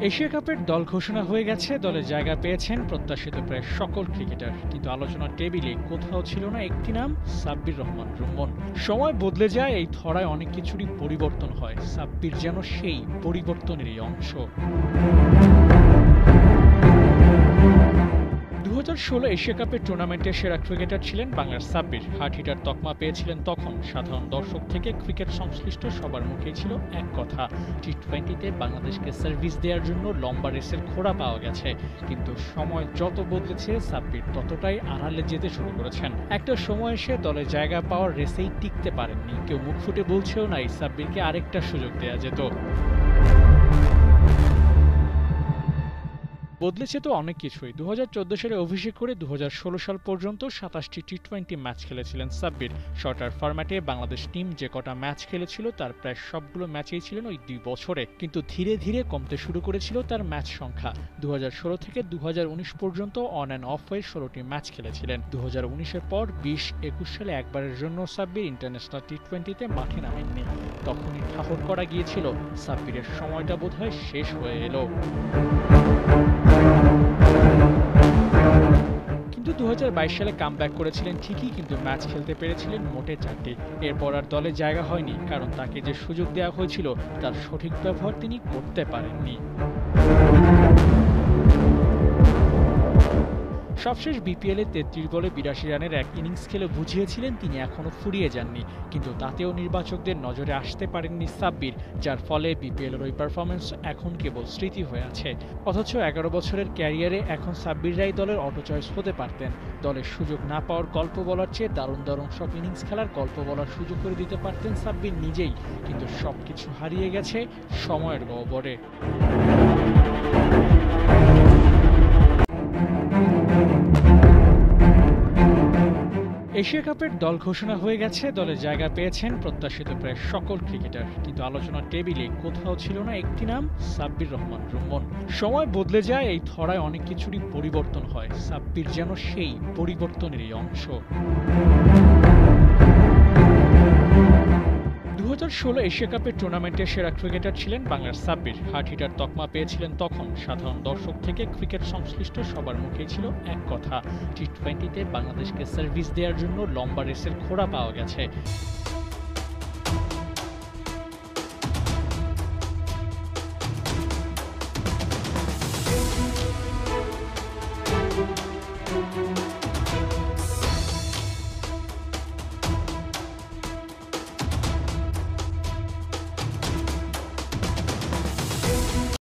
Asia কাপের দল ঘোষণা হয়ে গেছে, দলে জায়গা পেয়েছেন প্রত্যাশিত প্রায় সকল ক্রিকেটার, কিন্তু আলোচনার টেবিলে কোথাও ছিল না একটি নাম, সাব্বির রহমান রুম্মন। সময় বদলে যায়, এই ধরায় অনেক কিছুরই পরিবর্তন হয়। সাব্বির যেন সেই পরিবর্তনেরই অংশ। 2016 এশিয়া কাপের টুর্নামেন্টের সেরা ক্রিকেটার ছিলেন বাংলার সাব্বির। হার্ড হিটার তকমা পেয়েছিলেন তখন। সাধারণ দর্শক থেকে ক্রিকেট সংশ্লিষ্ট সবার মুখেই ছিল এক কথা, টি-20তে বাংলাদেশকে সার্ভিস দেওয়ার জন্য লম্বা রেসের খোড়া পাওয়া গেছে। কিন্তু সময় যত বদলেছে, সাব্বির ততটাই আড়ালে যেতে শুরু করেছেন। একটা সময় এসে দলে জায়গা পাওয়ার রেসেই টিকতে পারেননি। কেউ মুখ ফুটে বলছেও নাই সাব্বিরকে আরেকটা সুযোগ দেওয়া যেত। বদলেছে তো অনেক কিছুই। 2014 সালে অভিষেক করে 2016 সাল পর্যন্ত 27টি টি-20 ম্যাচ খেলেছিলেন সাব্বির। শর্টার ফরম্যাটে বাংলাদেশ টিম যে কটা ম্যাচ খেলেছিল তার প্রায় সবগুলো ম্যাচেই ছিলেন ওই 2 বছরে। কিন্তু ধীরে ধীরে কমতে শুরু করেছিল তার ম্যাচ সংখ্যা। 2016 থেকে 2019 পর্যন্ত অন অ্যান্ড অফ হয়ে 16টি ম্যাচ খেলেছিলেন। 2019-এর পর 20-21 সালে একবারের জন্য সাব্বির ইন্টারন্যাশনাল টি-20তে মাঠে নামেননি। তখনই ঠাহর করা গিয়েছিল সাব্বিরের সময়টা বোধহয় শেষ হয়ে এলো। কিন্তু 2022 সালে কামব্যাক করেছিলেন ঠিকই, কিন্তু ম্যাচ খেলতে পেরেছিলেন মোটে 4টি। এরপর আর দলে জায়গা হয়নি, কারণ তাকে যে সুযোগ দেওয়া হয়েছিল তার সঠিক ব্যবহার তিনি করতে পারেননি। সবশেষ বিপিএলে 33 বলে 82 রানের এক ইনিংস খেলে বুঝিয়েছিলেন তিনি এখনো ফুরিয়ে যাননি। কিন্তু তাতেও নির্বাচকদের নজরে আসতে পারেননি সাব্বির, যার ফলে বিপিএলের ওই পারফরমেন্স এখন কেবল স্মৃতি হয়ে আছে। অথচ 11 বছরের ক্যারিয়ারে এখন সাব্বিররাই দলের অটো চয়েস হতে পারতেন। দলের সুযোগ না পাওয়ার গল্প বলার চেয়ে দারুণ দারুণ সব ইনিংস খেলার গল্প বলার সুযোগ করে দিতে পারতেন সাব্বির নিজেই। কিন্তু সবকিছু হারিয়ে গেছে সময়ের গহ্বরে। এশিয়া কাপের দল ঘোষণা হয়ে গেছে, দলে জায়গা পেয়েছেন প্রত্যাশিত প্রায় সকল ক্রিকেটার, কিন্তু আলোচনার টেবিলে কোথাও ছিল না একটি নাম, সাব্বির রহমান রুম্মন। সময় বদলে যায়, এই ধরায় অনেক কিছুরই পরিবর্তন হয়। সাব্বির যেন সেই পরিবর্তনেরই অংশ। 2016 এশিয়া কাপের টুর্নামেন্টের সেরা ক্রিকেটার ছিলেন বাংলার সাব্বির। হার্ড হিটার তকমা পেয়েছিলেন তখন। সাধারণ দর্শক থেকে ক্রিকেট সংশ্লিষ্ট সবার মুখেই ছিল এক কথা, টি-20তে বাংলাদেশকে সার্ভিস দেওয়ার জন্য লম্বা রেসের খোড়া পাওয়া গেছে।